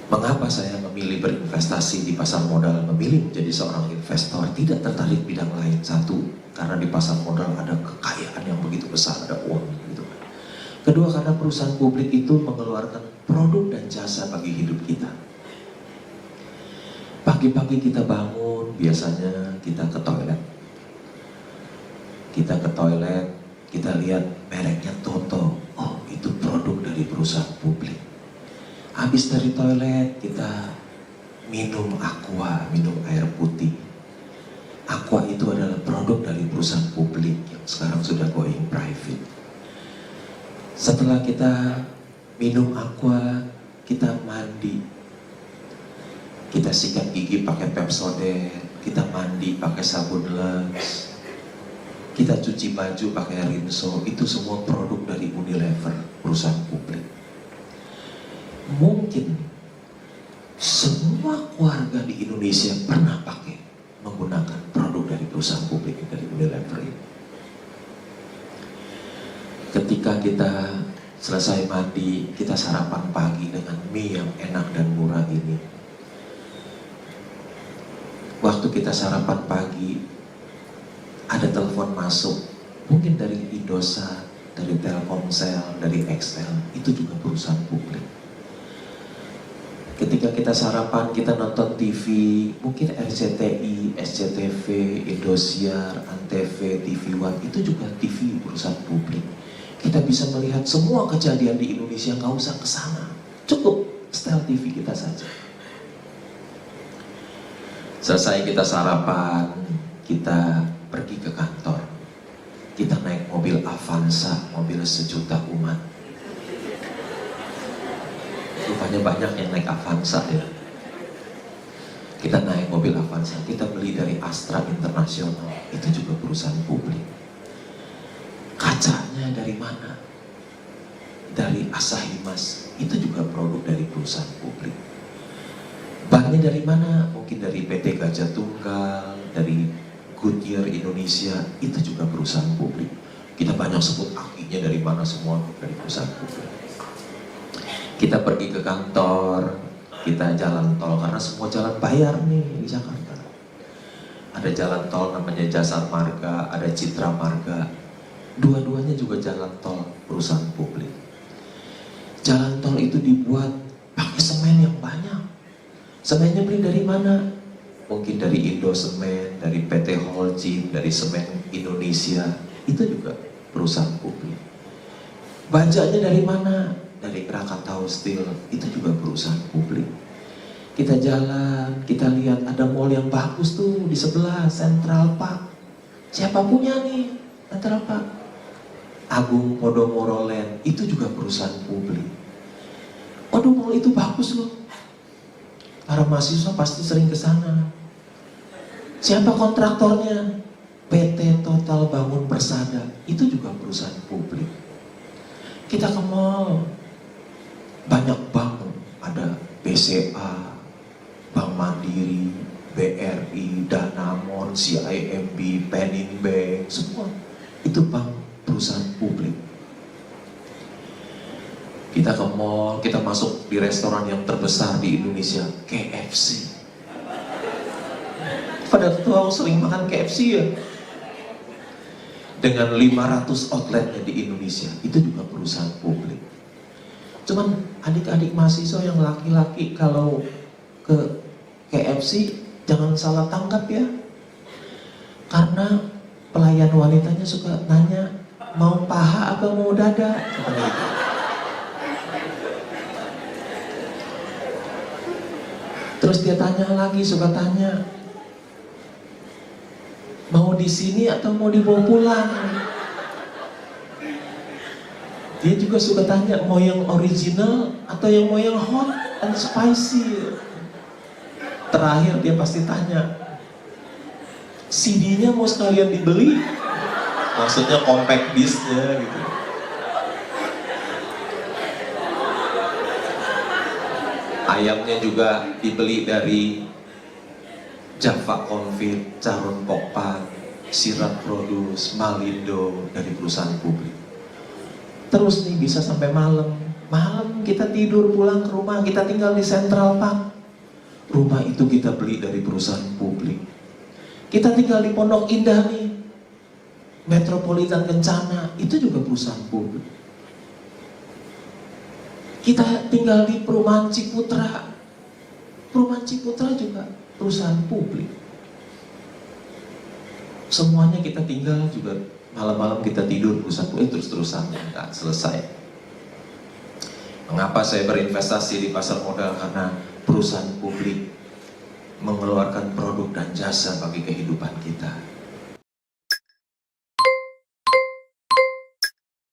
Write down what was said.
Mengapa saya memilih berinvestasi di pasar modal, memilih menjadi seorang investor, tidak tertarik bidang lain? Satu, karena di pasar modal ada kekayaan yang begitu besar, ada uang gitu. Kedua, karena perusahaan publik itu mengeluarkan produk dan jasa bagi hidup kita. Pagi-pagi kita bangun, biasanya kita ke toilet. Kita ke toilet, kita lihat mereknya Toto. Oh, itu produk dari perusahaan publik. Habis dari toilet, kita minum Aqua, minum air putih. Aqua itu adalah produk dari perusahaan publik yang sekarang sudah going private. Setelah kita minum Aqua, kita mandi. Kita sikat gigi pakai Pepsodent, kita mandi pakai sabun Lux, kita cuci baju pakai Rinso. Itu semua produk dari Unilever, perusahaan publik. Mungkin semua keluarga di Indonesia pernah pakai menggunakan produk dari perusahaan publik dari Unilever ini. Ketika kita selesai mandi, kita sarapan pagi dengan mie yang enak dan murah ini. Waktu kita sarapan pagi, ada telepon masuk, mungkin dari Indosat, dari Telkomsel, dari XL, itu juga perusahaan publik. Ketika kita sarapan, kita nonton TV, mungkin RCTI, SCTV, Indosiar, Antv, TV One, itu juga TV perusahaan publik. Kita bisa melihat semua kejadian di Indonesia, nggak usah ke sana, cukup setel TV kita saja. Selesai kita sarapan, kita pergi ke kantor. Kita naik mobil Avanza, mobil sejuta umat. Rupanya banyak yang naik Avanza ya. Kita naik mobil Avanza, kita beli dari Astra Internasional, itu juga perusahaan publik. Kacanya dari mana? Dari Asahimas, itu juga produk dari perusahaan publik. Bannya dari mana? Mungkin dari PT Gajah Tunggal, dari Goodyear Indonesia, itu juga perusahaan publik. Kita banyak sebut akinya dari mana, semua dari perusahaan publik. Kita pergi ke kantor, kita jalan tol, karena semua jalan bayar nih di Jakarta. Ada jalan tol namanya Jasa Marga, ada Citra Marga. Dua-duanya juga jalan tol perusahaan publik. Jalan tol itu dibuat pakai semen yang banyak. Semennya beli dari mana? Mungkin dari Indosemen, dari PT Holjim, dari Semen Indonesia. Itu juga perusahaan publik. Bajanya dari mana? Dari Krakatau Steel, itu juga perusahaan publik. Kita jalan, kita lihat ada mall yang bagus tuh di sebelah, Central Park. Siapa punya nih Central Park? Agung Podomoro Land, itu juga perusahaan publik. Waduh, mall itu bagus loh. Para mahasiswa pasti sering ke sana. Siapa kontraktornya? PT Total Bangun Persada, itu juga perusahaan publik. Kita ke mall, banyak bank, ada BCA, Bank Mandiri, BRI, Danamon, CIMB, Penin Bank, semua itu bank perusahaan publik. Kita ke mall, kita masuk di restoran yang terbesar di Indonesia, KFC. Pada tuh sering makan KFC ya. Dengan 500 outletnya di Indonesia, itu juga perusahaan publik. Cuman adik-adik mahasiswa yang laki-laki kalau ke KFC jangan salah tanggap ya. Karena pelayan wanitanya suka nanya, mau paha atau mau dada? Terus dia tanya lagi, suka tanya, mau di sini atau mau dibawa pulang? Dia juga suka tanya, mau yang original atau yang mau yang hot and spicy? Terakhir dia pasti tanya, CD-nya mau sekalian dibeli? Maksudnya compact disc-nya gitu. Ayamnya juga dibeli dari Java Confit, Carun Pokpan, Sirat Produce, Malindo, dari perusahaan publik. Terus nih bisa sampai malam. Malam kita tidur pulang ke rumah, kita tinggal di Central Park. Rumah itu kita beli dari perusahaan publik. Kita tinggal di Pondok Indah nih, Metropolitan Kencana, itu juga perusahaan publik. Kita tinggal di Perumahan Ciputra, Perumahan Ciputra juga perusahaan publik. Semuanya kita tinggal juga, malam-malam kita tidur perusahaan publik, terus-terusan nggak selesai. Mengapa saya berinvestasi di pasar modal? Karena perusahaan publik mengeluarkan produk dan jasa bagi kehidupan kita.